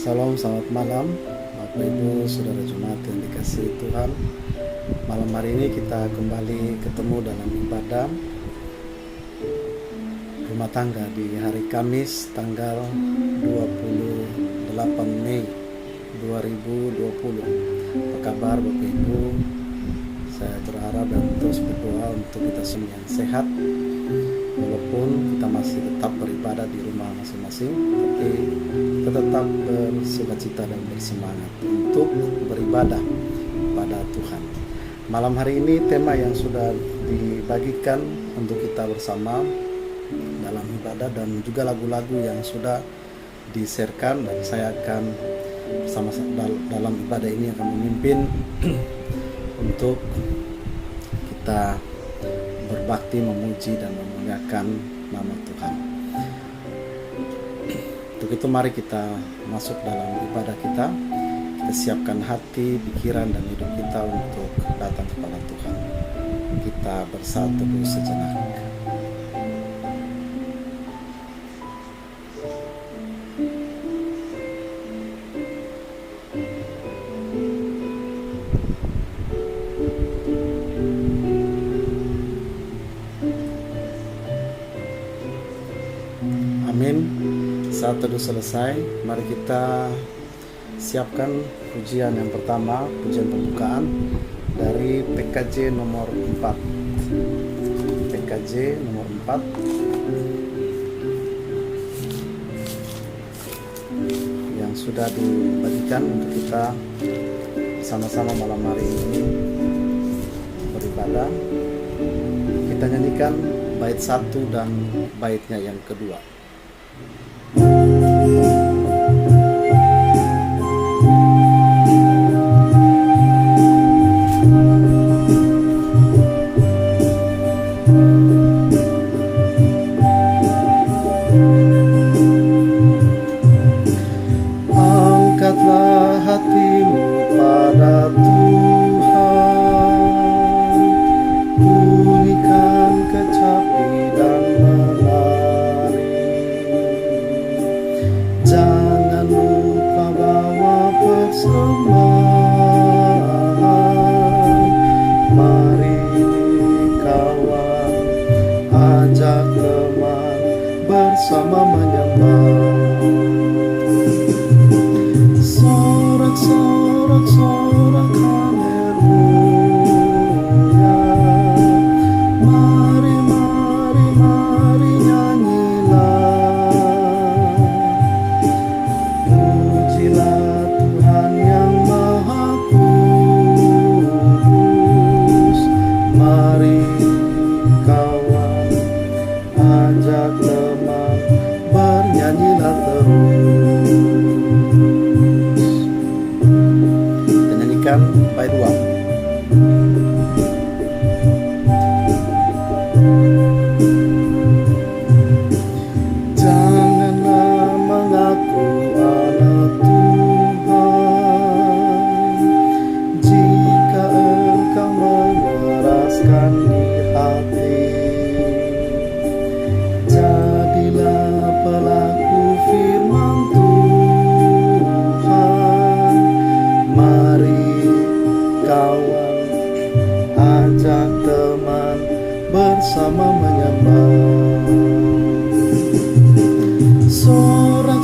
Salam, selamat malam Bapak Ibu, Saudara Jemaat yang dikasihi Tuhan. Malam hari ini kita kembali ketemu dalam ibadah rumah tangga di hari Kamis tanggal 28 Mei 2020. Apa kabar Bapak Ibu? Saya berharap dan terus berdoa untuk kita semua yang sehat, walaupun kita masih tetap beribadah di rumah masing-masing, tapi kita tetap bersukacita dan bersemangat untuk beribadah pada Tuhan. Malam hari ini tema yang sudah dibagikan untuk kita bersama dalam ibadah dan juga lagu-lagu yang sudah di-sharekan, dan saya akan bersama dalam ibadah ini akan memimpin untuk kita berbakti, memuji dan memuliakan nama Tuhan. Untuk itu mari kita masuk dalam ibadah kita. Kita siapkan hati, pikiran dan hidup kita untuk datang kepada Tuhan. Kita bersatu dulu sejenak. Amin. Saat teduh selesai, mari kita siapkan pujian yang pertama, pujian pembukaan dari PKJ nomor 4. PKJ nomor 4 yang sudah dibagikan untuk kita sama-sama malam hari ini beribadah. Kita nyanyikan bait 1 dan baitnya yang kedua. Angkatlah hatimu pada Tuhan, bunyikan kecapi dan menari. Jangan lupa bawa persembahan. Mari kawan, ajak teman bersama menyembah. Sorak-sorak haleluya. Mari nyanyilah. Pujilah Tuhan yang Maha Kudus. Mari kawan, ajak teman, bernyanyilah terus. Bait 2. Janganlah mengaku anak Tuhan jika engkau mengeraskan di hati. Jadilah pelaku firman Tuhan. Mari kawan, ajak teman bersama menyembah. Sorak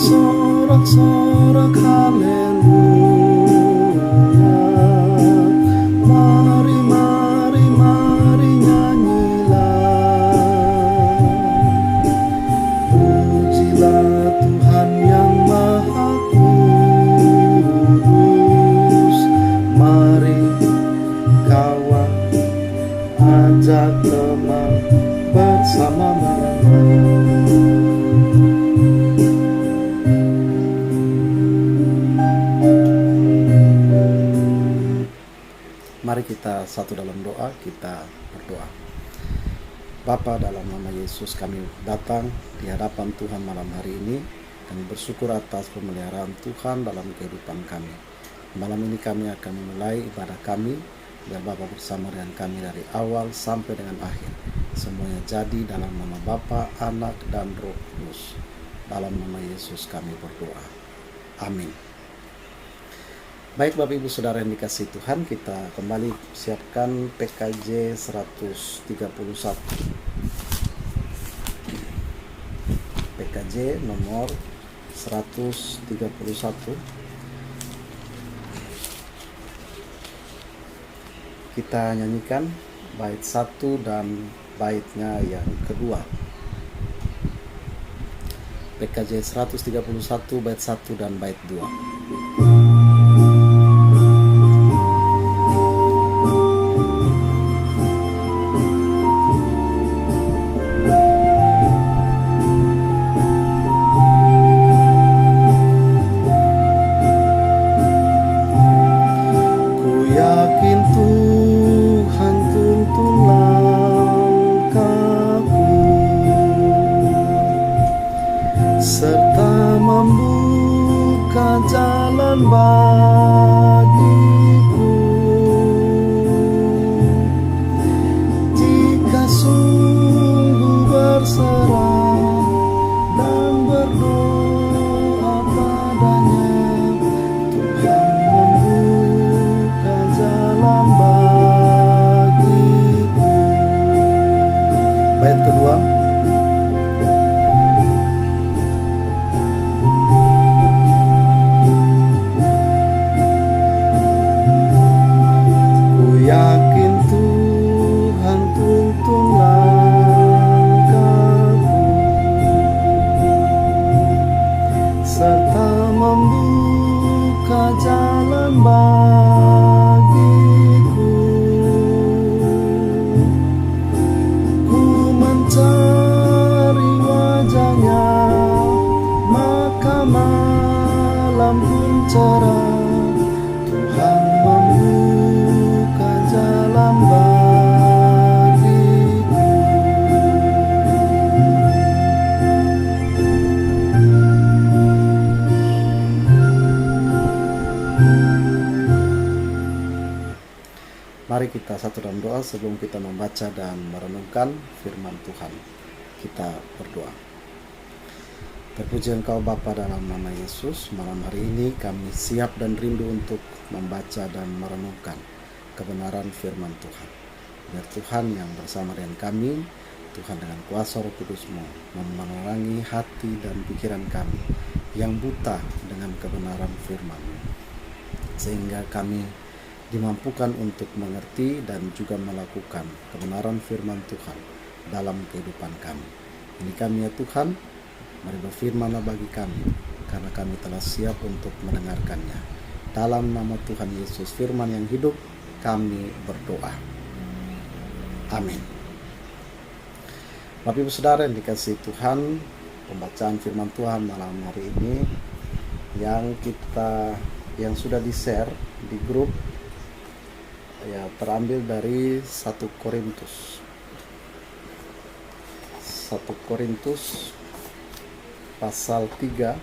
haleluya. Mari nyanyilah. Pujilah Tuhan yang Maha Kudus. Mari kawan, ajak teman bersama menyembah. Mari kita satu dalam doa, kita berdoa. Bapa, dalam nama Yesus kami datang di hadapan Tuhan malam hari ini dan bersyukur atas pemeliharaan Tuhan dalam kehidupan kami. Malam ini kami akan memulai ibadah kami. Biar Bapa bersama dengan kami dari awal sampai dengan akhir. Semuanya jadi dalam nama Bapa, Anak, dan Roh Kudus. Dalam nama Yesus kami berdoa. Amin. Baik Bapak Ibu Saudara yang dikasihi Tuhan, kita kembali siapkan PKJ 131. PKJ nomor 131. Kita nyanyikan bait 1 dan baitnya yang kedua. PKJ 131 bait 1 dan bait 2. Serta membuka jalan bagiku, jika sungguh berserah dan berdoa padanya, Tuhan membuka jalan bagiku. Bait kedua. Yakin Tuhan tuntun langkahku, serta membuka jalan bagiku. Ku mencari wajahnya, maka malam pun cerah. Tuhan membuka jalan bagiku. Mari kita satu dalam doa sebelum kita membaca dan merenungkan firman Tuhan. Kita berdoa. Terpuji Engkau Bapa, dalam nama Yesus, malam hari ini kami siap dan rindu untuk membaca dan merenungkan kebenaran firman Tuhan. Biar Tuhan yang bersama dengan kami, Tuhan dengan kuasa Roh Kudus-Mu menerangi hati dan pikiran kami yang buta dengan kebenaran firman-Mu, sehingga kami dimampukan untuk mengerti dan juga melakukan kebenaran firman Tuhan dalam kehidupan kami. Ini kami ya Tuhan, mari berfirman-Lah bagi kami, karena kami telah siap untuk mendengarkannya. Dalam nama Tuhan Yesus, firman yang hidup, kami berdoa. Amin. Bapak Ibu Saudara yang dikasihi Tuhan, pembacaan firman Tuhan malam hari ini yang sudah di-share di grup ya, terambil dari 1 Korintus. 1 Korintus pasal 3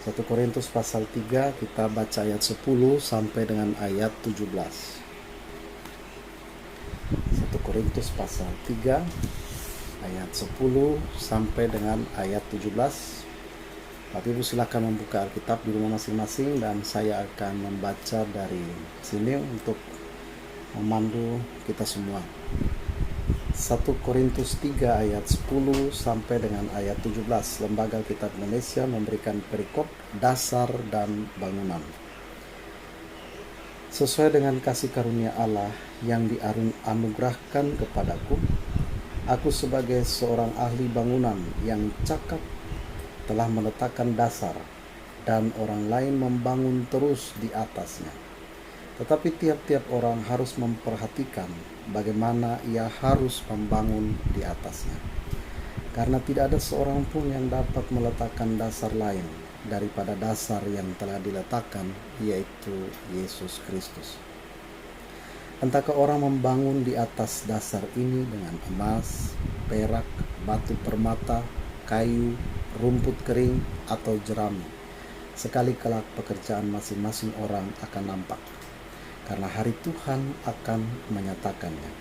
1 Korintus pasal 3, kita baca ayat 10 sampai dengan ayat 17. 1 Korintus pasal 3 ayat 10 sampai dengan ayat 17. Bapak Ibu silakan membuka Alkitab di rumah masing-masing, dan saya akan membaca dari sini untuk memandu kita semua. 1 Korintus 3 ayat 10 sampai dengan ayat 17. Lembaga Alkitab Indonesia memberikan perikop dasar dan bangunan. Sesuai dengan kasih karunia Allah yang dianugerahkan kepadaku, aku sebagai seorang ahli bangunan yang cakap telah meletakkan dasar, dan orang lain membangun terus di atasnya. Tetapi tiap-tiap orang harus memperhatikan bagaimana ia harus membangun di atasnya. Karena tidak ada seorang pun yang dapat meletakkan dasar lain daripada dasar yang telah diletakkan, yaitu Yesus Kristus. Entahkah orang membangun di atas dasar ini dengan emas, perak, batu permata, kayu, rumput kering, atau jerami. Sekali kelak pekerjaan masing-masing orang akan nampak, karena hari Tuhan akan menyatakannya.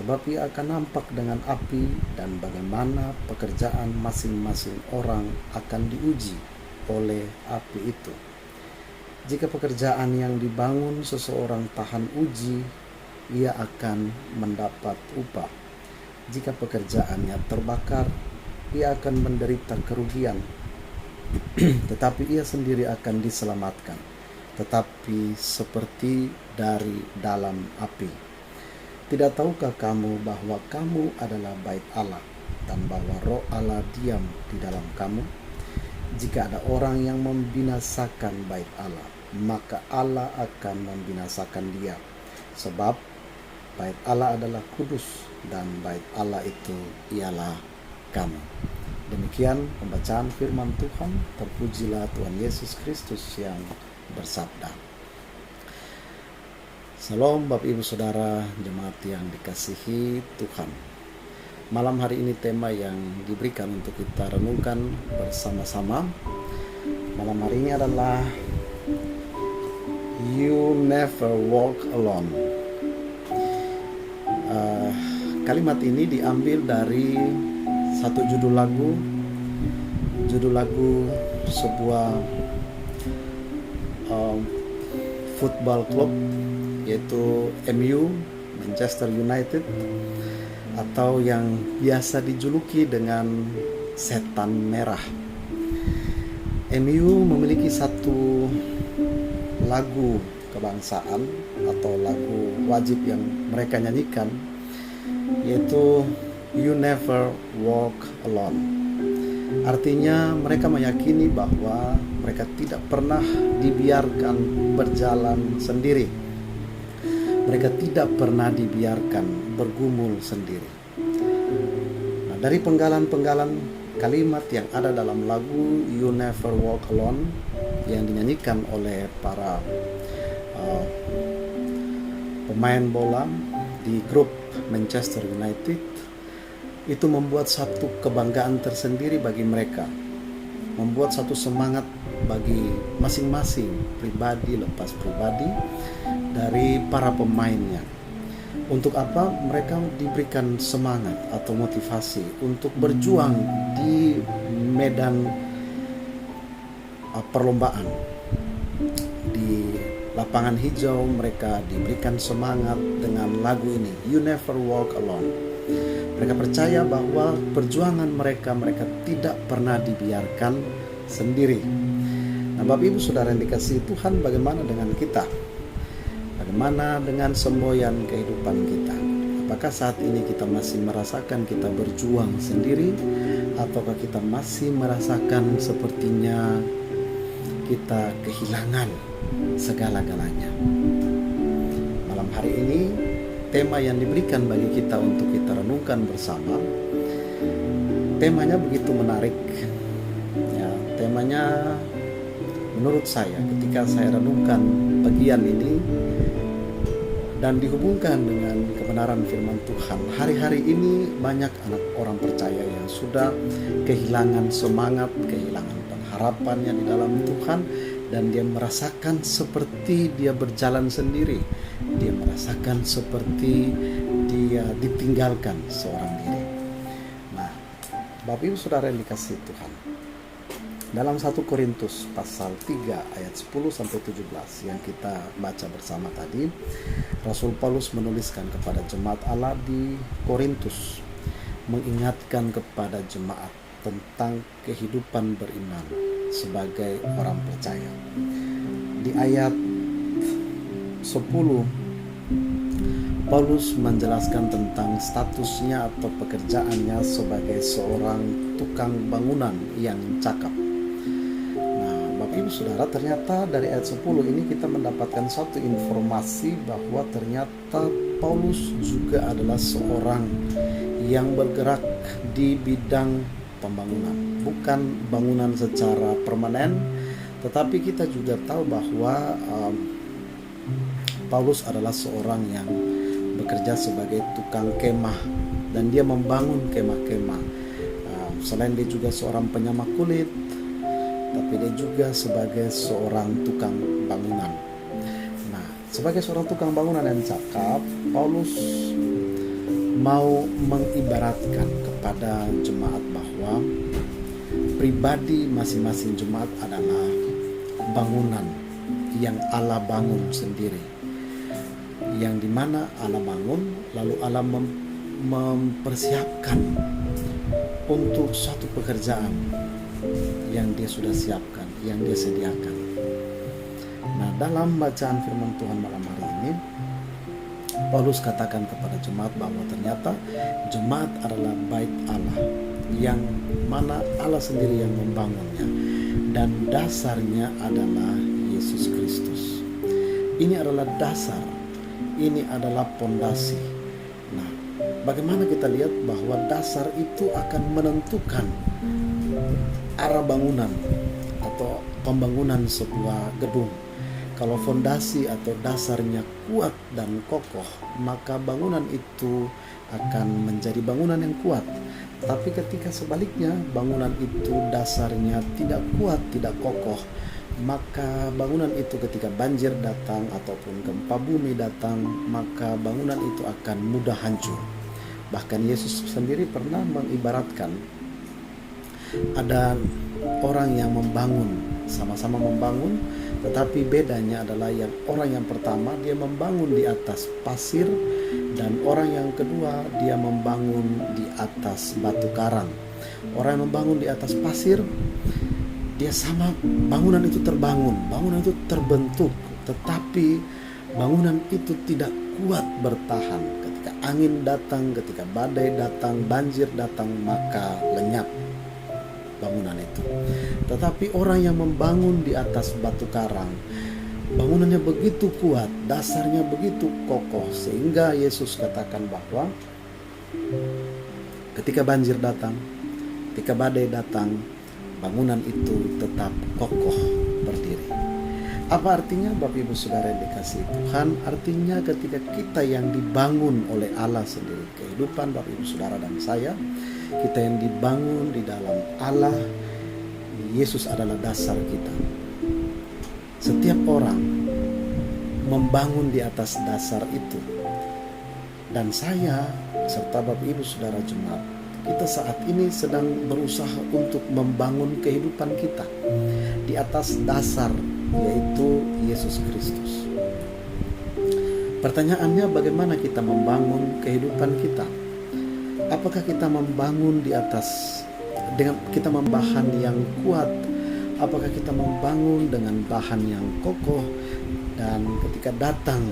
sebab ia akan nampak dengan api, dan bagaimana pekerjaan masing-masing orang akan diuji oleh api itu. Jika pekerjaan yang dibangun seseorang tahan uji, ia akan mendapat upah. Jika pekerjaannya terbakar, ia akan menderita kerugian, tetapi ia sendiri akan diselamatkan, tetapi seperti dari dalam api. Tidak tahukah kamu bahwa kamu adalah bait Allah, dan bahwa Roh Allah diam di dalam kamu? Jika ada orang yang membinasakan bait Allah, maka Allah akan membinasakan dia, sebab bait Allah adalah kudus, dan bait Allah itu ialah kamu. Demikian pembacaan firman Tuhan. Terpujilah Tuhan Yesus Kristus yang bersabda. Salam Bapak Ibu Saudara jemaat yang dikasihi Tuhan. Malam hari ini tema yang diberikan untuk kita renungkan bersama-sama malam hari ini adalah You Never Walk Alone. Kalimat ini diambil dari satu judul lagu sebuah football club, yaitu MU, Manchester United, atau yang biasa dijuluki dengan setan merah. MU memiliki satu lagu kebangsaan atau lagu wajib yang mereka nyanyikan, yaitu You Never Walk Alone. Artinya mereka meyakini bahwa mereka tidak pernah dibiarkan berjalan sendiri. Mereka tidak pernah dibiarkan bergumul sendiri. Nah, dari penggalan-penggalan kalimat yang ada dalam lagu You Never Walk Alone yang dinyanyikan oleh para pemain bola di grup Manchester United, itu membuat satu kebanggaan tersendiri bagi mereka, membuat satu semangat bagi masing-masing pribadi lepas pribadi dari para pemainnya. Untuk apa? Mereka diberikan semangat atau motivasi untuk berjuang di medan perlombaan. Di lapangan hijau mereka diberikan semangat dengan lagu ini, You Never Walk Alone. Mereka percaya bahwa perjuangan mereka tidak pernah dibiarkan sendiri. Nah, Bapak Ibu Saudara yang dikasihi Tuhan, bagaimana dengan kita? Bagaimana dengan semboyan kehidupan kita? Apakah saat ini kita masih merasakan kita berjuang sendiri, ataukah kita masih merasakan sepertinya kita kehilangan segala-galanya? Malam hari ini tema yang diberikan bagi kita untuk kita renungkan bersama, temanya begitu menarik. Ya, temanya menurut saya ketika saya renungkan bagian ini dan dihubungkan dengan kebenaran firman Tuhan, hari-hari ini banyak anak orang percaya yang sudah kehilangan semangat, kehilangan pengharapannya di dalam Tuhan, dan dia merasakan seperti dia berjalan sendiri. Dia merasakan seperti dia ditinggalkan seorang diri. Nah, Bapak Ibu Saudara yang dikasihi Tuhan, dalam 1 Korintus pasal 3 ayat 10-17 yang kita baca bersama tadi, Rasul Paulus menuliskan kepada jemaat Allah di Korintus, mengingatkan kepada jemaat tentang kehidupan beriman sebagai orang percaya. Di ayat 10, Paulus menjelaskan tentang statusnya atau pekerjaannya sebagai seorang tukang bangunan yang cakap. Nah, Bapak Ibu Saudara, ternyata dari ayat 10 ini kita mendapatkan satu informasi bahwa ternyata Paulus juga adalah seorang yang bergerak di bidang pembangunan. Bukan bangunan secara permanen, tetapi kita juga tahu bahwa Paulus adalah seorang yang bekerja sebagai tukang kemah, dan dia membangun kemah-kemah. Selain dia juga seorang penyamak kulit, tapi dia juga sebagai seorang tukang bangunan. Nah, sebagai seorang tukang bangunan yang cakap, Paulus mau mengibaratkan kepada jemaat bahwa pribadi masing-masing jemaat adalah bangunan yang Allah bangun sendiri, yang dimana Allah bangun lalu Allah mempersiapkan untuk suatu pekerjaan yang Dia sudah siapkan, yang Dia sediakan. Nah, dalam bacaan firman Tuhan malam hari ini, Paulus katakan kepada jemaat bahwa ternyata jemaat adalah bait Allah, yang mana Allah sendiri yang membangunnya, dan dasarnya adalah Yesus Kristus. Ini adalah dasar, ini adalah pondasi. Nah, bagaimana kita lihat bahwa dasar itu akan menentukan arah bangunan atau pembangunan sebuah gedung. Kalau fondasi atau dasarnya kuat dan kokoh, maka bangunan itu akan menjadi bangunan yang kuat. Tapi ketika sebaliknya bangunan itu dasarnya tidak kuat, tidak kokoh, maka bangunan itu ketika banjir datang ataupun gempa bumi datang, maka bangunan itu akan mudah hancur. Bahkan Yesus sendiri pernah mengibaratkan ada orang yang membangun, sama-sama membangun, tetapi bedanya adalah orang yang pertama dia membangun di atas pasir, dan orang yang kedua dia membangun di atas batu karang. Orang yang membangun di atas pasir, dia sama, bangunan itu terbangun, bangunan itu terbentuk, tetapi bangunan itu tidak kuat bertahan. Ketika angin datang, ketika badai datang, banjir datang, maka lenyap bangunan itu. Tetapi orang yang membangun di atas batu karang, bangunannya begitu kuat, dasarnya begitu kokoh, sehingga Yesus katakan bahwa ketika banjir datang, ketika badai datang, bangunan itu tetap kokoh berdiri. Apa artinya, Bapak Ibu Saudara yang dikasihi Tuhan? Artinya ketika kita yang dibangun oleh Allah sendiri, kehidupan Bapak Ibu Saudara dan saya, kita yang dibangun di dalam Allah, Yesus adalah dasar kita. Setiap orang membangun di atas dasar itu. Dan saya serta Bapak Ibu Saudara jemaat, kita saat ini sedang berusaha untuk membangun kehidupan kita di atas dasar, yaitu Yesus Kristus. Pertanyaannya, bagaimana kita membangun kehidupan kita? Apakah kita membangun di atas dengan kita membahan yang kuat? Apakah kita membangun dengan bahan yang kokoh, dan ketika datang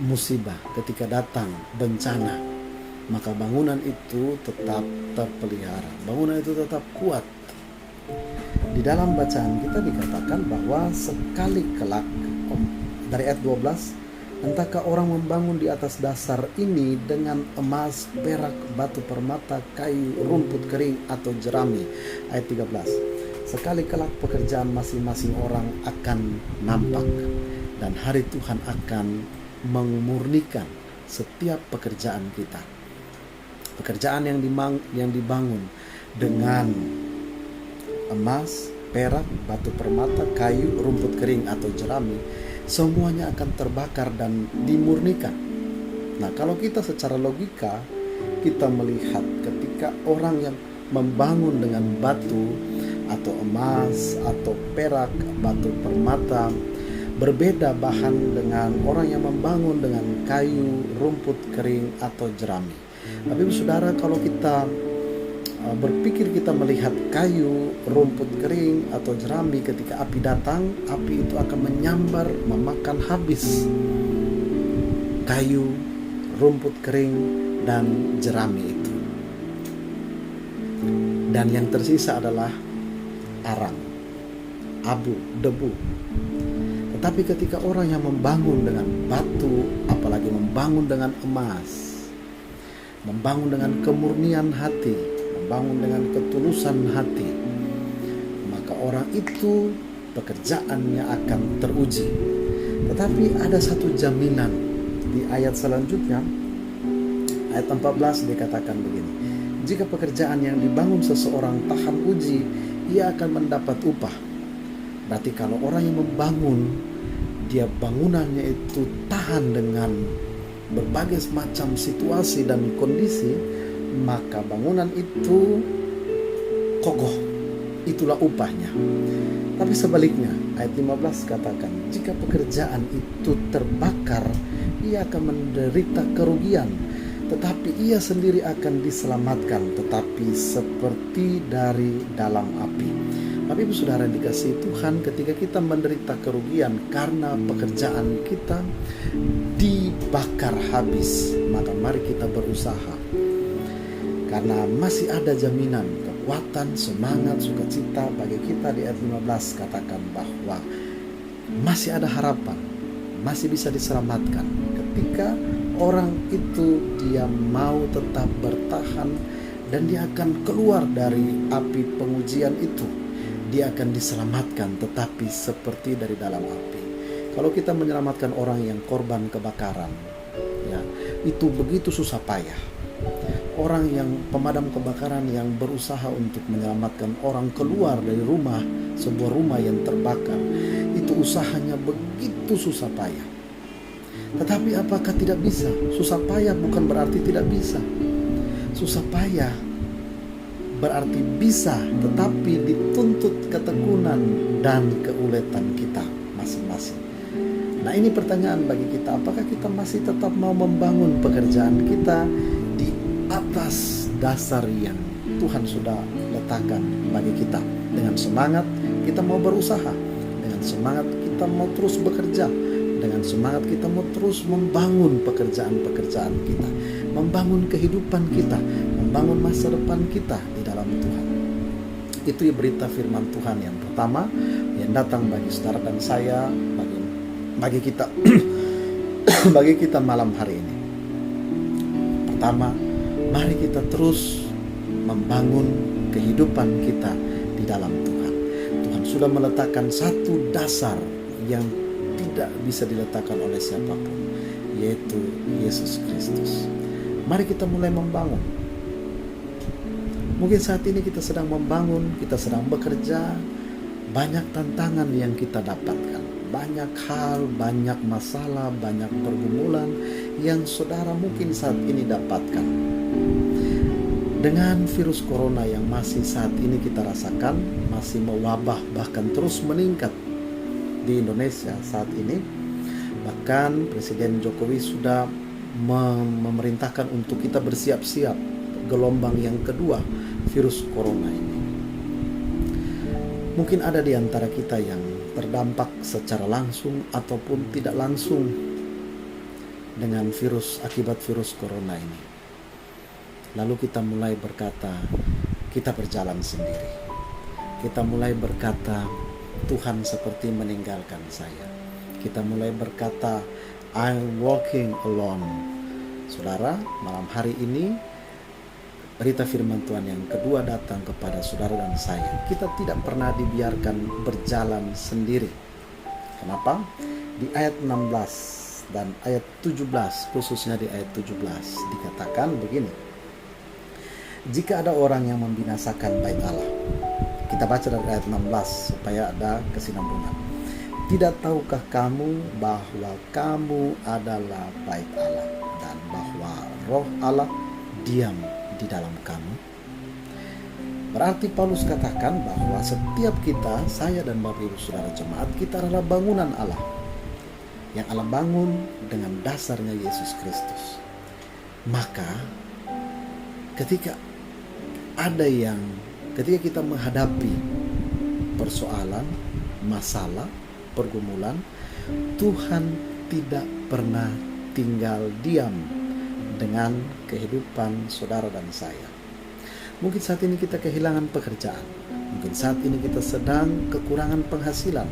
musibah, ketika datang bencana, maka bangunan itu tetap terpelihara, bangunan itu tetap kuat? Di dalam bacaan kita dikatakan bahwa sekali kelak, dari ayat 12, entahkah orang membangun di atas dasar ini dengan emas, perak, batu permata, kayu, rumput kering, atau jerami. Ayat 13. Sekali kelak pekerjaan masing-masing orang akan nampak, dan hari Tuhan akan memurnikan setiap pekerjaan kita. Pekerjaan yang dibangun dengan emas, perak, batu permata, kayu, rumput kering, atau jerami, semuanya akan terbakar dan dimurnikan. Nah, kalau kita secara logika, kita melihat ketika orang yang membangun dengan batu atau emas atau perak, batu permata, berbeda bahan dengan orang yang membangun dengan kayu, rumput kering, atau jerami. Tapi saudara, kalau kita berpikir, kita melihat kayu, rumput kering, atau jerami, ketika api datang, api itu akan menyambar, memakan habis kayu, rumput kering, dan jerami itu. Dan yang tersisa adalah arang, abu, debu. Tetapi ketika orang yang membangun dengan batu, apalagi membangun dengan emas, membangun dengan kemurnian hati, membangun dengan ketulusan hati, maka orang itu pekerjaannya akan teruji. Tetapi ada satu jaminan di ayat selanjutnya, ayat 14 dikatakan begini: jika pekerjaan yang dibangun seseorang tahan uji, ia akan mendapat upah. Berarti kalau orang yang membangun, dia bangunannya itu tahan dengan berbagai macam situasi dan kondisi, maka bangunan itu kokoh, itulah upahnya. Tapi sebaliknya, ayat 15 katakan, jika pekerjaan itu terbakar, ia akan menderita kerugian, tetapi ia sendiri akan diselamatkan, tetapi seperti dari dalam api. Tapi Ibu Saudara dikasihi Tuhan, ketika kita menderita kerugian karena pekerjaan kita dibakar habis, maka mari kita berusaha. Karena masih ada jaminan, kekuatan, semangat, sukacita bagi kita. Di ayat 15 katakan bahwa masih ada harapan, masih bisa diselamatkan. Ketika orang itu dia mau tetap bertahan dan dia akan keluar dari api pengujian itu, dia akan diselamatkan, tetapi seperti dari dalam api. Kalau kita menyelamatkan orang yang korban kebakaran, ya, itu begitu susah payah. Orang yang pemadam kebakaran yang berusaha untuk menyelamatkan orang keluar dari rumah, sebuah rumah yang terbakar, itu usahanya begitu susah payah. Tetapi apakah tidak bisa? Susah payah bukan berarti tidak bisa. Susah payah berarti bisa, tetapi dituntut ketekunan dan keuletan kita masing-masing. Nah, ini pertanyaan bagi kita, apakah kita masih tetap mau membangun pekerjaan kita di atas dasar yang Tuhan sudah letakkan bagi kita. Dengan semangat kita mau berusaha, dengan semangat kita mau terus bekerja, dengan semangat kita mau terus membangun pekerjaan-pekerjaan kita, membangun kehidupan kita, membangun masa depan kita di dalam Tuhan. Itu berita firman Tuhan yang pertama yang datang bagi saudara dan saya, bagi kita bagi kita malam hari ini. Pertama, mari kita terus membangun kehidupan kita di dalam Tuhan. Tuhan sudah meletakkan satu dasar yang tidak bisa diletakkan oleh siapapun, yaitu Yesus Kristus. Mari kita mulai membangun. Mungkin saat ini kita sedang membangun, kita sedang bekerja, banyak tantangan yang kita dapatkan, banyak hal, banyak masalah, banyak pergumulan yang saudara mungkin saat ini dapatkan. Dengan virus corona yang masih saat ini kita rasakan, masih mewabah bahkan terus meningkat di Indonesia saat ini, bahkan Presiden Jokowi sudah memerintahkan untuk kita bersiap-siap gelombang yang kedua virus corona ini. Mungkin ada di antara kita yang terdampak secara langsung ataupun tidak langsung dengan akibat virus corona ini. Lalu kita mulai berkata, kita berjalan sendiri. Kita mulai berkata, Tuhan seperti meninggalkan saya. Kita mulai berkata, I'm walking alone. Saudara, malam hari ini berita firman Tuhan yang kedua datang kepada saudara dan saya. Kita tidak pernah dibiarkan berjalan sendiri. Kenapa? Di ayat 16 dan ayat 17, khususnya di ayat 17 dikatakan begini. Jika ada orang yang membinasakan bait Allah. Kita baca dari ayat 16 supaya ada kesinambungan. Tidak tahukah kamu bahwa kamu adalah bait Allah dan bahwa Roh Allah diam di dalam kamu? Berarti Paulus katakan bahwa setiap kita, saya dan Bapak Ibu Saudara jemaat, kita adalah bangunan Allah yang Allah bangun dengan dasarnya Yesus Kristus. Maka ketika kita menghadapi persoalan, masalah, pergumulan, Tuhan tidak pernah tinggal diam dengan kehidupan saudara dan saya. Mungkin saat ini kita kehilangan pekerjaan, mungkin saat ini kita sedang kekurangan penghasilan,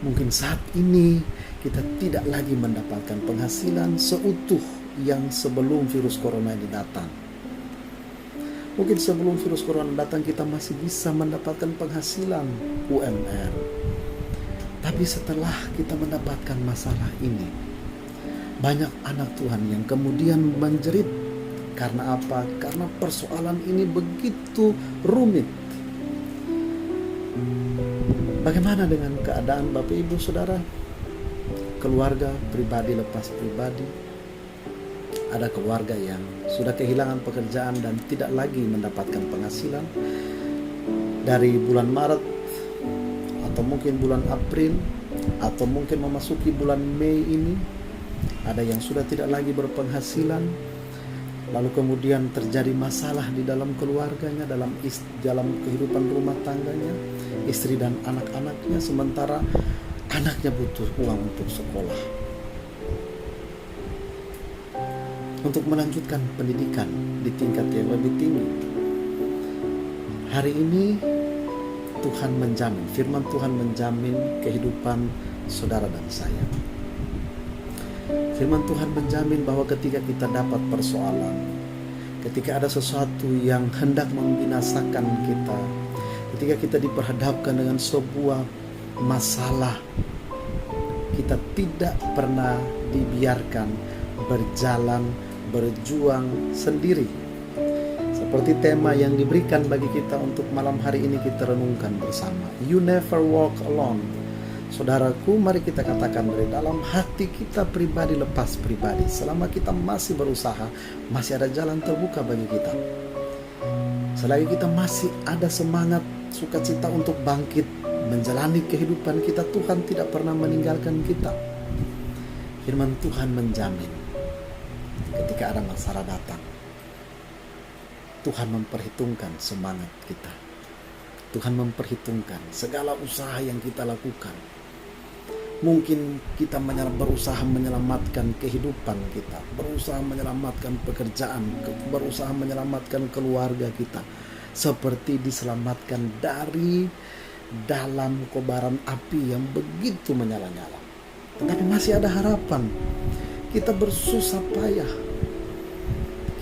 mungkin saat ini kita tidak lagi mendapatkan penghasilan seutuh yang sebelum virus corona ini datang. Mungkin sebelum virus corona datang kita masih bisa mendapatkan penghasilan UMR. Tapi setelah kita mendapatkan masalah ini, banyak anak Tuhan yang kemudian menjerit. Karena apa? Karena persoalan ini begitu rumit. Bagaimana dengan keadaan Bapak Ibu Saudara? Keluarga, pribadi lepas pribadi. ada keluarga yang sudah kehilangan pekerjaan dan tidak lagi mendapatkan penghasilan dari bulan Maret atau mungkin bulan April atau mungkin memasuki bulan Mei ini. Ada yang sudah tidak lagi berpenghasilan, lalu kemudian terjadi masalah di dalam keluarganya, dalam kehidupan rumah tangganya, istri dan anak-anaknya, sementara anaknya butuh uang untuk sekolah, untuk melanjutkan pendidikan di tingkat yang lebih tinggi. Hari ini Tuhan menjamin, firman Tuhan menjamin kehidupan saudara dan saya. Firman Tuhan menjamin bahwa ketika kita dapat persoalan, ketika ada sesuatu yang hendak membinasakan kita, ketika kita diperhadapkan dengan sebuah masalah, kita tidak pernah dibiarkan berjuang sendiri. Seperti tema yang diberikan bagi kita untuk malam hari ini kita renungkan bersama. You never walk alone. Saudaraku, mari kita katakan dari dalam hati kita pribadi lepas pribadi, selama kita masih berusaha, masih ada jalan terbuka bagi kita. Selagi kita masih ada semangat, sukacita untuk bangkit menjalani kehidupan kita, Tuhan tidak pernah meninggalkan kita. Firman Tuhan menjamin ketika ada masalah datang, Tuhan memperhitungkan semangat kita. Tuhan memperhitungkan segala usaha yang kita lakukan. Mungkin kita berusaha menyelamatkan kehidupan kita, berusaha menyelamatkan pekerjaan, berusaha menyelamatkan keluarga kita, seperti diselamatkan dari dalam kobaran api yang begitu menyala-nyala. Tetapi masih ada harapan. Kita bersusah payah,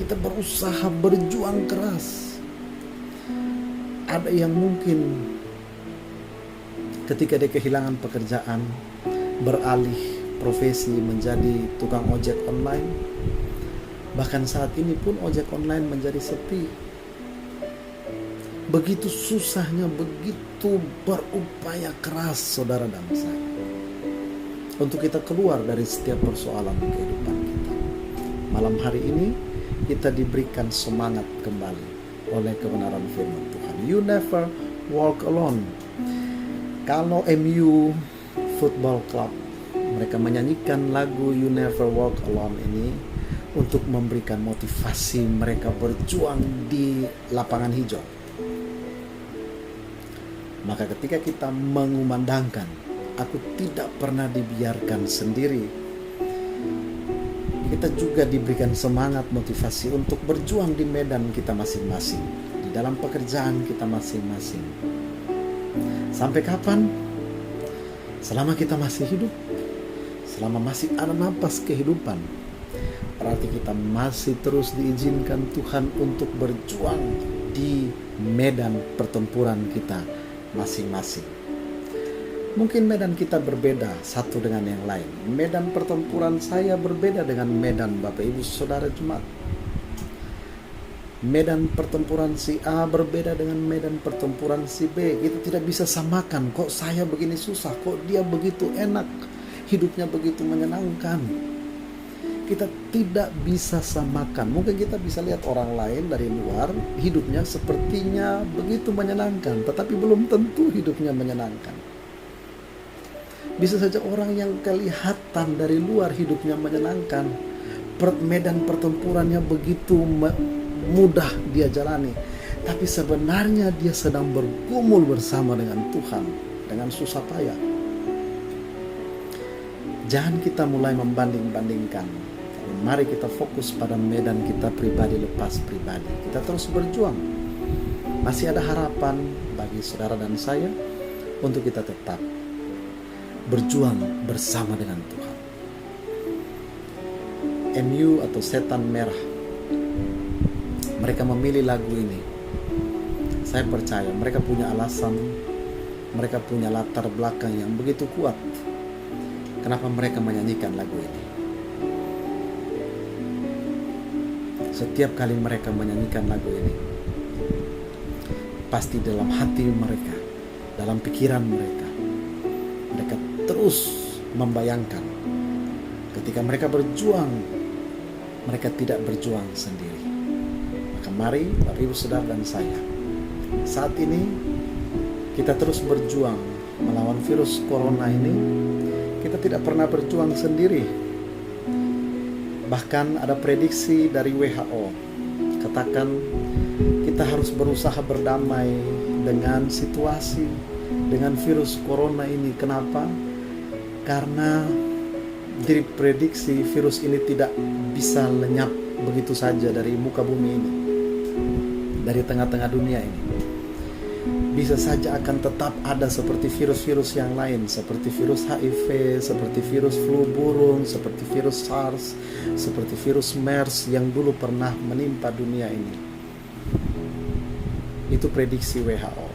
kita berusaha berjuang keras. Ada yang mungkin ketika dia kehilangan pekerjaan, beralih profesi menjadi tukang ojek online. Bahkan saat ini pun ojek online menjadi sepi. Begitu susahnya, begitu berupaya keras saudara dan saya, untuk kita keluar dari setiap persoalan kehidupan kita. Malam hari ini kita diberikan semangat kembali oleh kebenaran firman Tuhan. You never walk alone. Kalau MU Football Club, mereka menyanyikan lagu You Never Walk Alone ini untuk memberikan motivasi mereka berjuang di lapangan hijau. Maka ketika kita mengumandangkan, aku tidak pernah dibiarkan sendiri, kita juga diberikan semangat, motivasi untuk berjuang di medan kita masing-masing, di dalam pekerjaan kita masing-masing. Sampai kapan? Selama kita masih hidup, selama masih ada napas kehidupan, berarti kita masih terus diizinkan Tuhan untuk berjuang di medan pertempuran kita masing-masing. Mungkin medan kita berbeda satu dengan yang lain. Medan pertempuran saya berbeda dengan medan Bapak Ibu Saudara Jemaat. Medan pertempuran si A berbeda dengan medan pertempuran si B. Kita tidak bisa samakan. Kok saya begini susah, kok dia begitu enak, hidupnya begitu menyenangkan. Kita tidak bisa samakan. Mungkin kita bisa lihat orang lain dari luar, hidupnya sepertinya begitu menyenangkan, tetapi belum tentu hidupnya menyenangkan. Bisa saja orang yang kelihatan dari luar hidupnya menyenangkan, medan pertempurannya begitu mudah dia jalani, tapi sebenarnya dia sedang bergumul bersama dengan Tuhan dengan susah payah. Jangan kita mulai membanding-bandingkan. Mari kita fokus pada medan kita pribadi lepas pribadi. Kita terus berjuang. Masih ada harapan bagi saudara dan saya untuk kita tetap berjuang bersama dengan Tuhan. MU atau Setan Merah, mereka memilih lagu ini. Saya percaya mereka punya alasan, mereka punya latar belakang yang begitu kuat kenapa mereka menyanyikan lagu ini. Setiap kali mereka menyanyikan lagu ini, pasti dalam hati mereka, dalam pikiran mereka, mereka terus membayangkan ketika mereka berjuang mereka tidak berjuang sendiri. Maka mari Bapak Ibu Saudara dan saya, saat ini kita terus berjuang melawan virus corona ini. Kita tidak pernah berjuang sendiri. Bahkan ada prediksi dari WHO katakan kita harus berusaha berdamai dengan situasi, dengan virus corona ini. Kenapa? Karena diprediksi virus ini tidak bisa lenyap begitu saja dari muka bumi ini, dari tengah-tengah dunia ini. Bisa saja akan tetap ada seperti virus-virus yang lain, seperti virus HIV, seperti virus flu burung, seperti virus SARS, seperti virus MERS yang dulu pernah menimpa dunia ini. Itu prediksi WHO.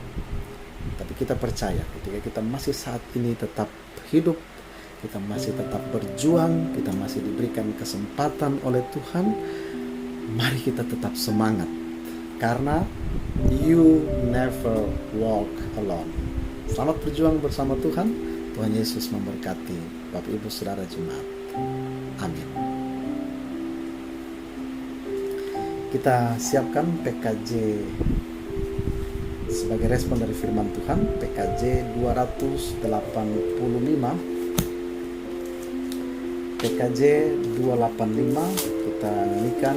Tapi kita percaya ketika kita masih saat ini tetap hidup, kita masih tetap berjuang, kita masih diberikan kesempatan oleh Tuhan, mari kita tetap semangat. Karena you never walk alone. Selamat berjuang bersama Tuhan. Tuhan Yesus memberkati Bapak Ibu Saudara Jemaat. Amin. Kita siapkan PKJ sebagai respon dari firman Tuhan. PKJ 285. PKJ 285 kita nyanyikan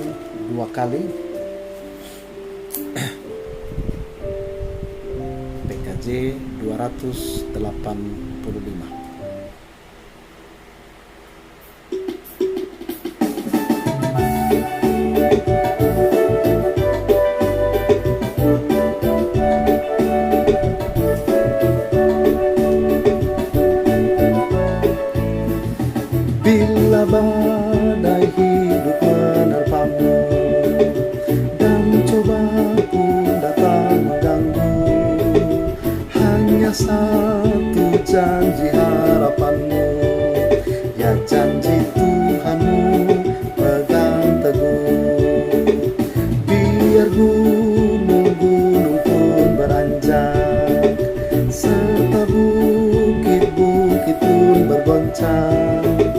2 kali. PKJ 285. Bila badai hidup menerpamu dan coba pun datang mengganggu, hanya satu janji harapanmu, ya janji Tuhanmu pegang teguh. Biar gunung-gunung pun beranjak, serta bukit-bukit pun bergoncang,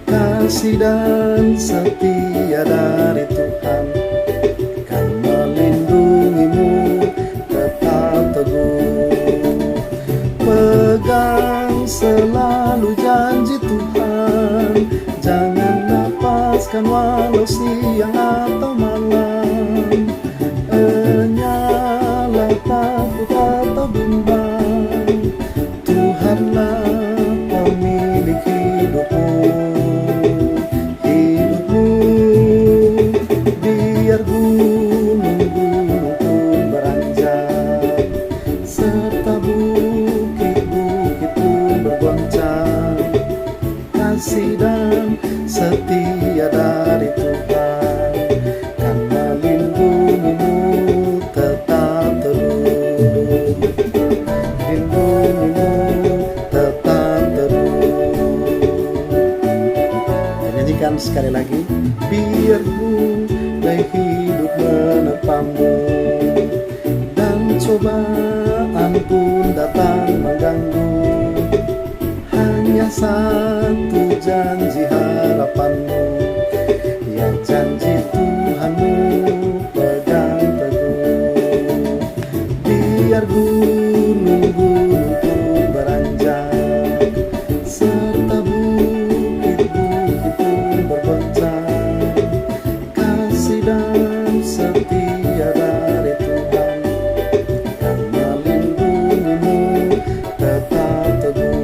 kasih dan setia dari Tuhan kan melindungimu tetap teguh. Pegang selalu janji Tuhan, jangan lepaskan walau siang atau malam. Enyalah takut atau bimbang, Tuhanlah pemilik hidupmu. Biar gunung-gunung pun beranjak, serta bukit-bukit pun bergoncang, kasih dan setia dari Tuhan kan melindungimu tetap terus. Lindungimu tetap terus. Nyanyikan sekali lagi. Biar badai hidup menerpamu dan cobaan pun datang mengganggu, hanya satu janji harapanmu, ya janji Tuhanmu pegang teguh. Biar gunung-gunung pun beranjak, serta bukit-bukit pun bergoncang, kasih dan setia dari Tuhan kan melindungimu tetap teguh.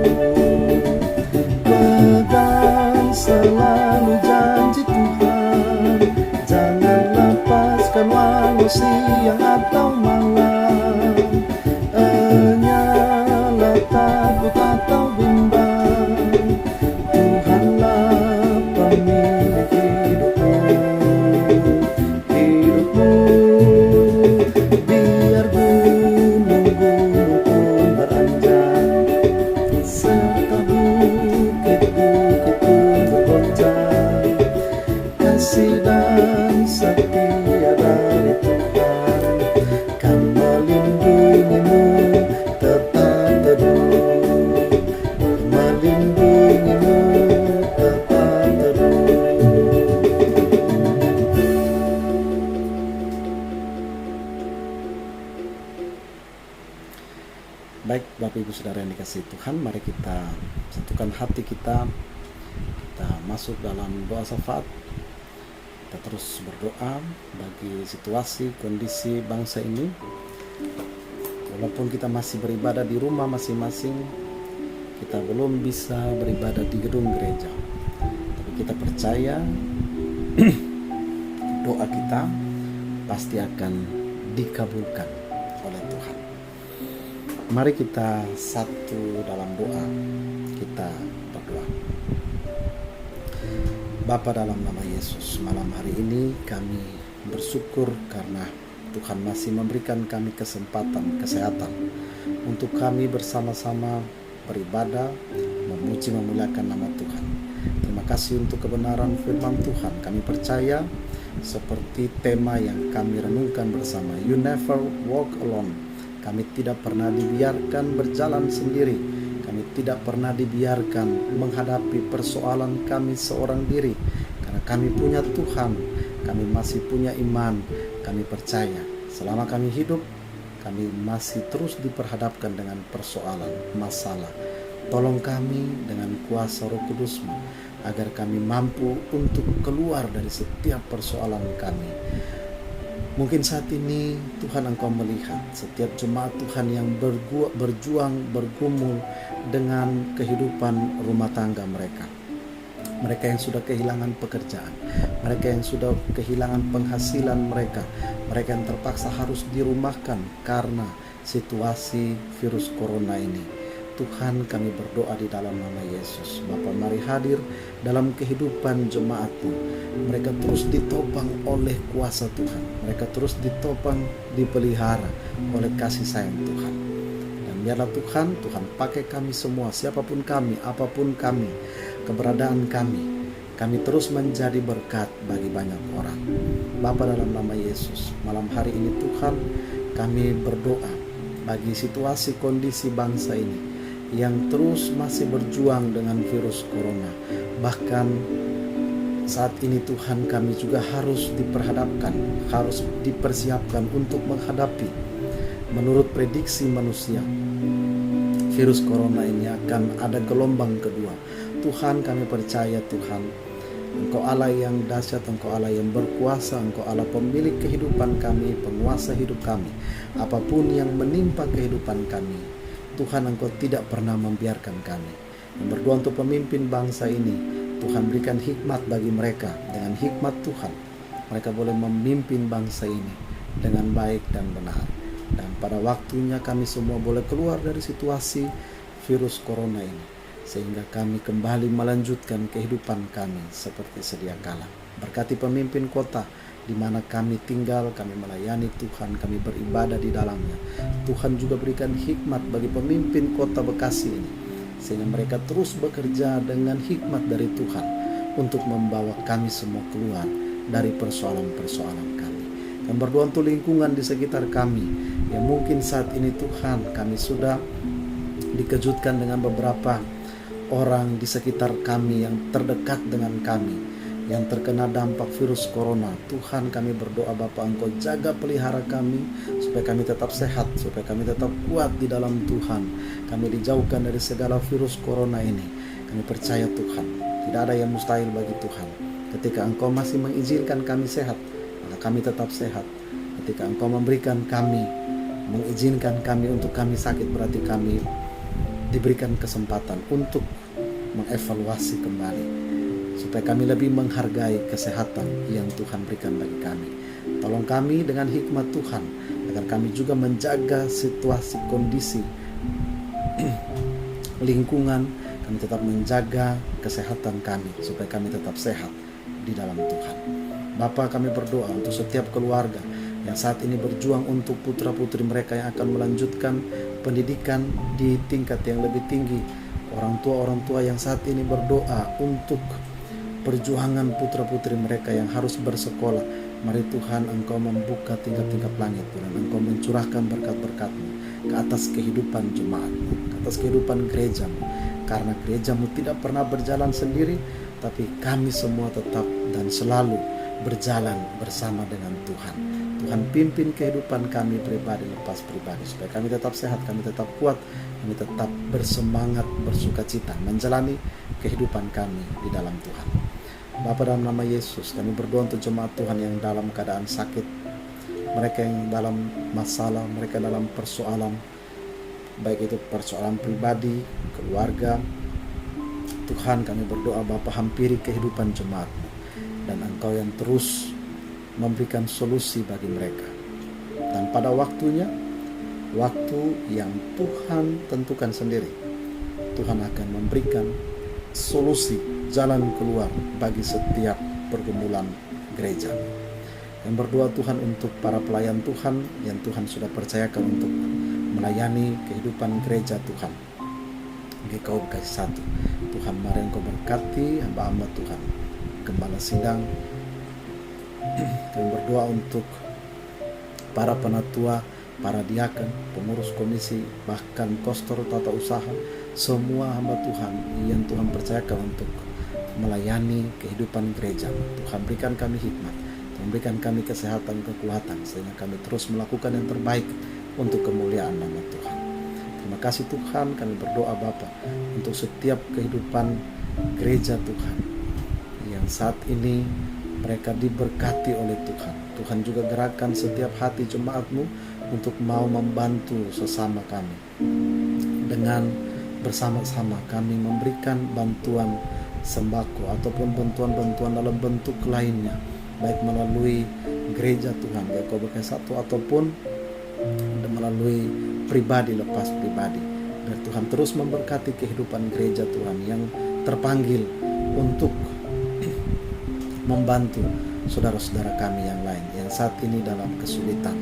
Pegang selalu janji Tuhan, jangan lepaskan walau siang atau malam. Enyalah takut atau bimbang, Tuhanlah pemilik hidupmu. Biar gunung-gunung pun beranjak, serta bukit-bukit pun bergoncang, kasih dan setia dari Tuhan kan melindungimu tetap teduh. Melindungimu tetap teduh. Baik Bapak Ibu Saudara yang dikasihi Tuhan, mari kita satukan hati kita masuk dalam doa syafaat. Kita terus berdoa bagi situasi, kondisi bangsa ini. Walaupun kita masih beribadah di rumah masing-masing, kita belum bisa beribadah di gedung gereja, tapi kita percaya doa kita pasti akan dikabulkan oleh Tuhan. Mari kita satu dalam doa, kita berdoa. Bapa, dalam nama Yesus, malam hari ini kami bersyukur karena Tuhan masih memberikan kami kesempatan, kesehatan untuk kami bersama-sama beribadah, memuji, memuliakan nama Tuhan. Terima kasih untuk kebenaran firman Tuhan. Kami percaya seperti tema yang kami renungkan bersama, You never walk alone. Kami tidak pernah dibiarkan berjalan sendiri. Kami tidak pernah dibiarkan menghadapi persoalan kami seorang diri. Karena kami punya Tuhan, kami masih punya iman. Kami percaya selama kami hidup, kami masih terus diperhadapkan dengan persoalan, masalah. Tolong kami dengan kuasa Roh Kudus-Mu, agar kami mampu untuk keluar dari setiap persoalan kami. Mungkin saat ini Tuhan Engkau melihat setiap jemaat Tuhan yang berjuang, bergumul dengan kehidupan rumah tangga mereka. Mereka yang sudah kehilangan pekerjaan, mereka yang sudah kehilangan penghasilan mereka, mereka yang terpaksa harus dirumahkan karena situasi virus corona ini. Tuhan, kami berdoa di dalam nama Yesus. Bapa, mari hadir dalam kehidupan jemaat-Mu. Mereka terus ditopang oleh kuasa Tuhan. Mereka terus ditopang, dipelihara oleh kasih sayang Tuhan. Dan biarlah Tuhan pakai kami semua, siapapun kami, apapun kami, keberadaan kami terus menjadi berkat bagi banyak orang. Bapa, dalam nama Yesus, malam hari ini Tuhan, kami berdoa bagi situasi kondisi bangsa ini yang terus masih berjuang dengan virus corona. Bahkan saat ini Tuhan, kami juga harus diperhadapkan, harus dipersiapkan untuk menghadapi, menurut prediksi manusia, virus corona ini akan ada gelombang kedua. Tuhan, kami percaya Tuhan, Engkau Allah yang dahsyat, Engkau Allah yang berkuasa, Engkau Allah pemilik kehidupan kami, penguasa hidup kami. Apapun yang menimpa kehidupan kami, Tuhan, Engkau tidak pernah membiarkan kami. Yang berdoa untuk pemimpin bangsa ini, Tuhan berikan hikmat bagi mereka. Dengan hikmat Tuhan, mereka boleh memimpin bangsa ini dengan baik dan benar. Dan pada waktunya kami semua boleh keluar dari situasi virus corona ini, sehingga kami kembali melanjutkan kehidupan kami seperti sedia kala. Berkati pemimpin kota di mana kami tinggal, kami melayani Tuhan, kami beribadah di dalamnya. Tuhan juga berikan hikmat bagi pemimpin kota Bekasi ini, sehingga mereka terus bekerja dengan hikmat dari Tuhan untuk membawa kami semua keluar dari persoalan-persoalan kami. Dan berdoa untuk lingkungan di sekitar kami, yang mungkin saat ini Tuhan, kami sudah dikejutkan dengan beberapa orang di sekitar kami yang terdekat dengan kami, yang terkena dampak virus corona. Tuhan, kami berdoa Bapa, Engkau jaga pelihara kami, supaya kami tetap sehat, supaya kami tetap kuat di dalam Tuhan. Kami dijauhkan dari segala virus corona ini. Kami percaya Tuhan, tidak ada yang mustahil bagi Tuhan. Ketika Engkau masih mengizinkan kami sehat, maka kami tetap sehat. Ketika Engkau memberikan kami, mengizinkan kami untuk kami sakit, berarti kami diberikan kesempatan untuk mengevaluasi kembali, supaya kami lebih menghargai kesehatan yang Tuhan berikan bagi kami. Tolong kami dengan hikmat Tuhan, agar kami juga menjaga situasi kondisi lingkungan, kami tetap menjaga kesehatan kami, supaya kami tetap sehat di dalam Tuhan. Bapa, kami berdoa untuk setiap keluarga yang saat ini berjuang untuk putra-putri mereka yang akan melanjutkan pendidikan di tingkat yang lebih tinggi. Orang tua yang saat ini berdoa untuk perjuangan putra-putri mereka yang harus bersekolah. Mari Tuhan, Engkau membuka tingkap-tingkap langit, dan Engkau mencurahkan berkat-berkat-Mu ke atas kehidupan jemaat-Mu, ke atas kehidupan gereja-Mu. Karena gereja-Mu tidak pernah berjalan sendiri, tapi kami semua tetap dan selalu berjalan bersama dengan Tuhan. Tuhan pimpin kehidupan kami pribadi lepas pribadi, supaya kami tetap sehat, kami tetap kuat, kami tetap bersemangat, bersuka cita menjalani kehidupan kami di dalam Tuhan. Bapa, dalam nama Yesus kami berdoa untuk jemaat Tuhan yang dalam keadaan sakit, mereka yang dalam masalah, mereka dalam persoalan, baik itu persoalan pribadi, keluarga. Tuhan, kami berdoa Bapa, hampiri kehidupan jemaat-Mu, dan Engkau yang terus memberikan solusi bagi mereka. Dan pada waktunya, waktu yang Tuhan tentukan sendiri, Tuhan akan memberikan solusi, jalan keluar bagi setiap pergumulan gereja. Yang berdoa Tuhan untuk para pelayan Tuhan yang Tuhan sudah percayakan untuk melayani kehidupan gereja Tuhan. Engkau kasih satu. Tuhan, mari Engkau berkati hamba-hamba Tuhan, gembala sidang. Kami berdoa untuk para penatua, para diaken, pengurus komisi, bahkan pastor tata usaha, semua hamba Tuhan yang Tuhan percayakan untuk melayani kehidupan gereja. Tuhan, berikan kami hikmat, Tuhan berikan kami kesehatan, kekuatan, sehingga kami terus melakukan yang terbaik untuk kemuliaan nama Tuhan. Terima kasih Tuhan, kami berdoa Bapa untuk setiap kehidupan gereja Tuhan yang saat ini mereka diberkati oleh Tuhan. Tuhan juga gerakkan setiap hati jemaat-Mu untuk mau membantu sesama kami. Dengan bersama-sama kami memberikan bantuan sembako ataupun bantuan-bantuan dalam bentuk lainnya, baik melalui gereja Tuhan Yakobus satu ataupun melalui pribadi lepas pribadi. Dan Tuhan terus memberkati kehidupan gereja Tuhan yang terpanggil untuk membantu saudara-saudara kami yang lain yang saat ini dalam kesulitan.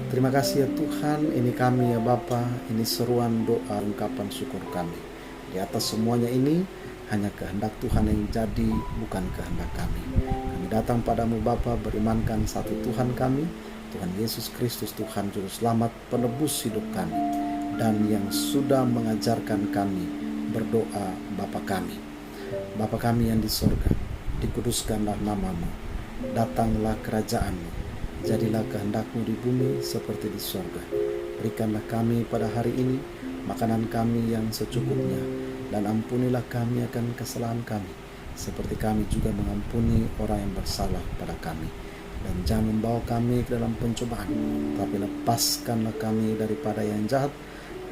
Terima kasih ya Tuhan, ini kami ya Bapa, ini seruan doa ungkapan syukur kami. Di atas semuanya ini hanya kehendak Tuhan yang jadi, bukan kehendak kami. Kami datang padamu Bapa, berimankan satu Tuhan kami, Tuhan Yesus Kristus, Tuhan Juru Selamat, penebus hidup kami, dan yang sudah mengajarkan kami berdoa Bapa kami. Bapa kami yang di sorga, dikuduskanlah namamu, datanglah kerajaan-Mu, jadilah kehendak-Mu di bumi seperti di sorga. Berikanlah kami pada hari ini makanan kami yang secukupnya, dan ampunilah kami akan kesalahan kami, seperti kami juga mengampuni orang yang bersalah pada kami. Dan jangan membawa kami ke dalam pencobaan, tapi lepaskanlah kami daripada yang jahat,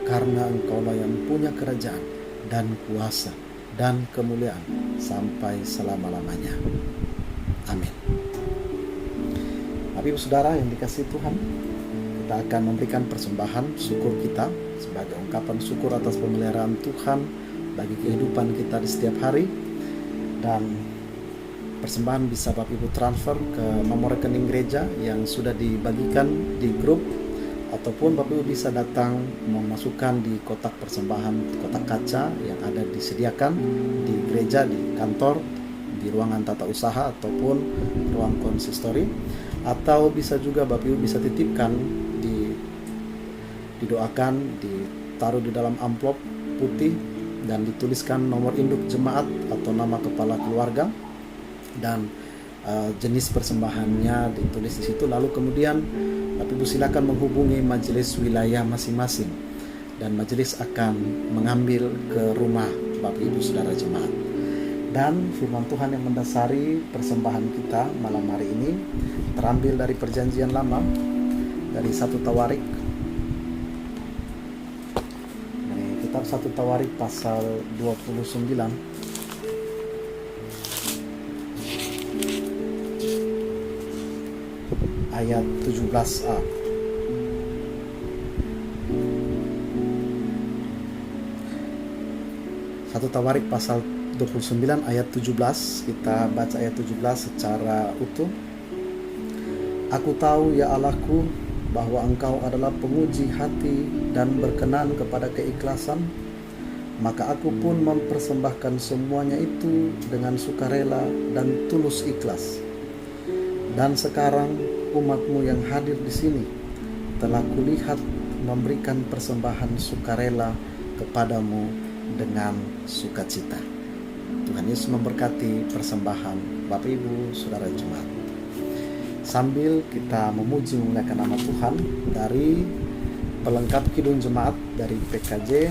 karena Engkaulah yang punya kerajaan dan kuasa dan kemuliaan sampai selama-lamanya. Amin. Bapak Ibu Saudara yang dikasihi Tuhan, kita akan memberikan persembahan syukur kita sebagai ungkapan syukur atas pemeliharaan Tuhan bagi kehidupan kita di setiap hari. Dan persembahan bisa Bapak Ibu transfer ke nomor rekening gereja yang sudah dibagikan di grup, ataupun Bapak Ibu bisa datang memasukkan di kotak persembahan, kotak kaca yang ada disediakan di gereja, di kantor, di ruangan tata usaha ataupun ruang konsistori. Atau bisa juga Bapak Ibu bisa titipkan, didoakan, ditaruh di dalam amplop putih dan dituliskan nomor induk jemaat atau nama kepala keluarga dan jenis persembahannya ditulis di situ. Lalu kemudian Bapak Ibu silakan menghubungi majelis wilayah masing-masing, dan majelis akan mengambil ke rumah Bapak Ibu Saudara jemaat. Dan firman Tuhan yang mendasari persembahan kita malam hari ini terambil dari Perjanjian Lama, dari 1 Tawarik, dari kitab 1 Tawarik pasal 29 ayat 17a. Satu Tawarik pasal 29 ayat 17, kita baca ayat 17 secara utuh. Aku tahu ya Allahku bahwa Engkau adalah penguji hati dan berkenan kepada keikhlasan, maka aku pun mempersembahkan semuanya itu dengan sukarela dan tulus ikhlas. Dan sekarang umat-Mu yang hadir di sini telah kulihat memberikan persembahan sukarela kepadamu dengan sukacita. Tuhan Yesus memberkati persembahan Bapak Ibu Saudara Jemaat. Sambil kita memuji memuliakan nama Tuhan dari pelengkap Kidung Jemaat dari PKJ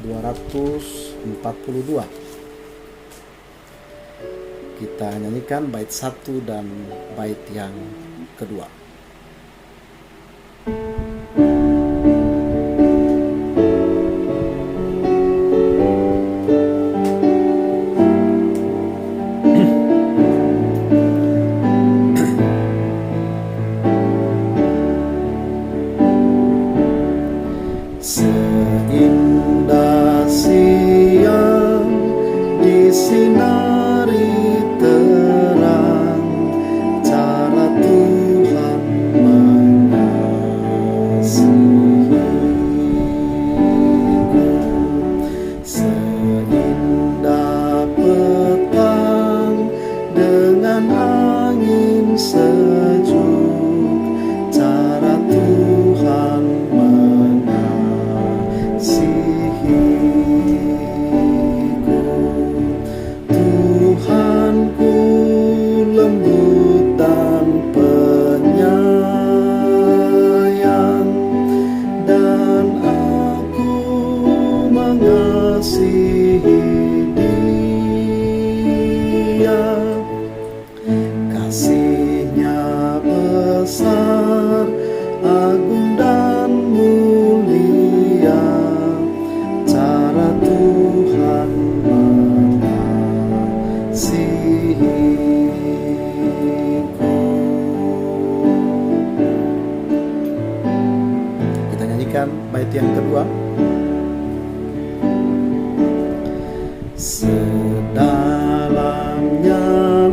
242. Kita nyanyikan bait 1 dan bait yang kedua. Seindah siang disinari terang, cara Tuhan mengasihiku. Seindah petang dengan angin sejuk, cara Tuhan Tuhanku lembut dan penyayang, dan aku mengasihi Dia. Kasih-Nya besar, agung dan mulia, cara Tuhan mengasihiku. Kita nyanyikan bait yang kedua. Sedalamnya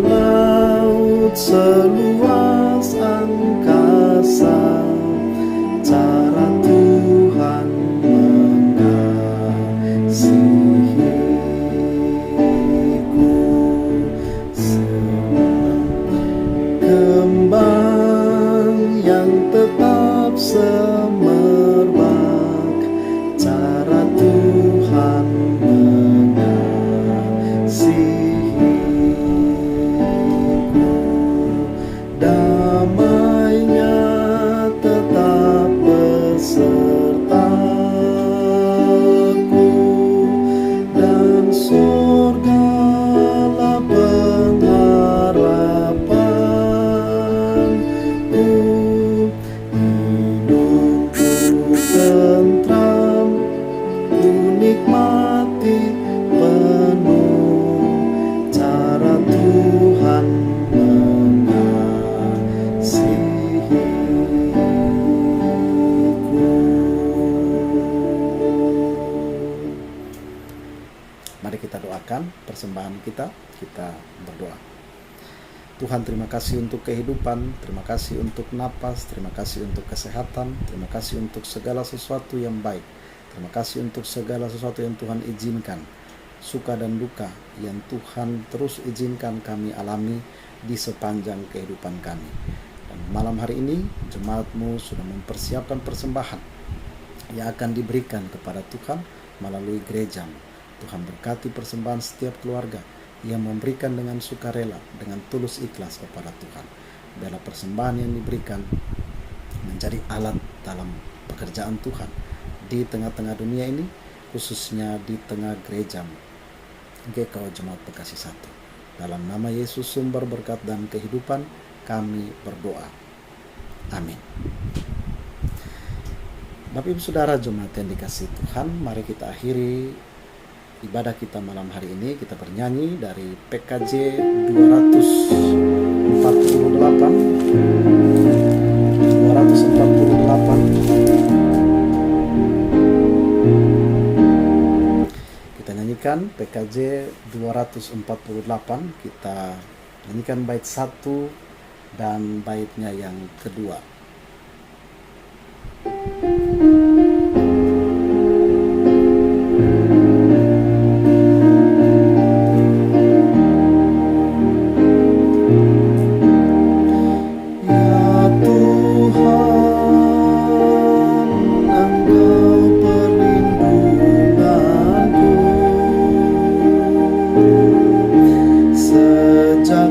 laut, seluas angkasa, cara Tuhan mengasihiku. Kembang yang tetap semerbak, cara Tuhan mengasihiku. Damai-Nya tetap besertaku, dan surgalah pengharapanku. Hidupku tentram, ku nikmati penuh, cara Tuhan mengasihiku. Mari kita doakan persembahan kita. Kita berdoa. Tuhan, terima kasih untuk kehidupan, terima kasih untuk napas, terima kasih untuk kesehatan, terima kasih untuk segala sesuatu yang baik, terima kasih untuk segala sesuatu yang Tuhan izinkan, suka dan duka yang Tuhan terus izinkan kami alami di sepanjang kehidupan kami. Dan malam hari ini jemaat-Mu sudah mempersiapkan persembahan yang akan diberikan kepada Tuhan melalui gereja-Mu. Tuhan berkati persembahan setiap keluarga yang memberikan dengan sukarela, dengan tulus ikhlas kepada Tuhan. Biarlah persembahan yang diberikan menjadi alat dalam pekerjaan Tuhan di tengah-tengah dunia ini, khususnya di tengah gereja-Mu. Engkau Jemaat Bekasi 1. Dalam nama Yesus sumber berkat dan kehidupan, kami berdoa. Amin. Bapak Ibu Saudara Jemaat yang dikasihi Tuhan, mari kita akhiri ibadah kita malam hari ini. Kita bernyanyi dari PKJ 248. Kita nyanyikan PKJ 248. Kita nyanyikan bait 1 dan baitnya yang kedua. Sejak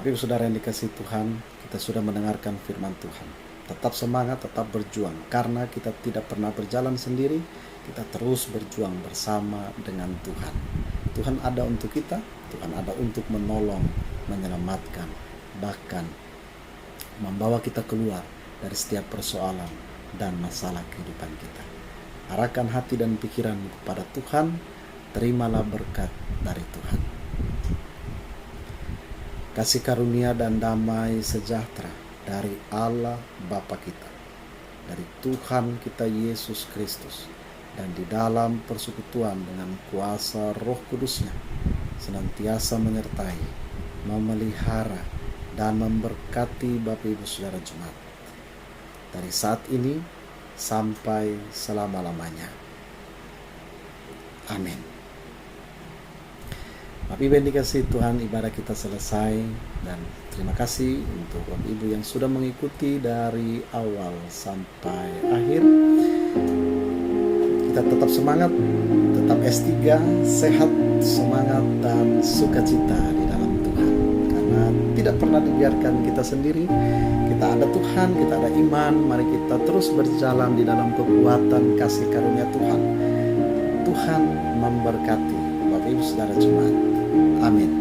Bapak Ibu Saudara yang dikasihi Tuhan, kita sudah mendengarkan firman Tuhan. Tetap semangat, tetap berjuang, karena kita tidak pernah berjalan sendiri, kita terus berjuang bersama dengan Tuhan. Tuhan ada untuk kita, Tuhan ada untuk menolong, menyelamatkan, bahkan membawa kita keluar dari setiap persoalan dan masalah kehidupan kita. Arahkan hati dan pikiran kepada Tuhan, terimalah berkat dari Tuhan. Kasih karunia dan damai sejahtera dari Allah Bapa kita, dari Tuhan kita Yesus Kristus, dan di dalam persekutuan dengan kuasa Roh Kudus-Nya, senantiasa menyertai, memelihara, dan memberkati Bapak Ibu Saudara Jemaat dari saat ini sampai selama-lamanya. Amin. Bapak Ibu yang dikasihi Tuhan, ibadah kita selesai, dan terima kasih untuk Bapak Ibu yang sudah mengikuti dari awal sampai akhir. Kita tetap semangat, tetap S3, sehat, semangat, dan sukacita di dalam Tuhan. Karena tidak pernah dibiarkan kita sendiri. Kita ada Tuhan, kita ada iman. Mari kita terus berjalan di dalam kekuatan kasih karunia Tuhan. Tuhan memberkati Bapak Ibu Saudara Jemaat. Amin.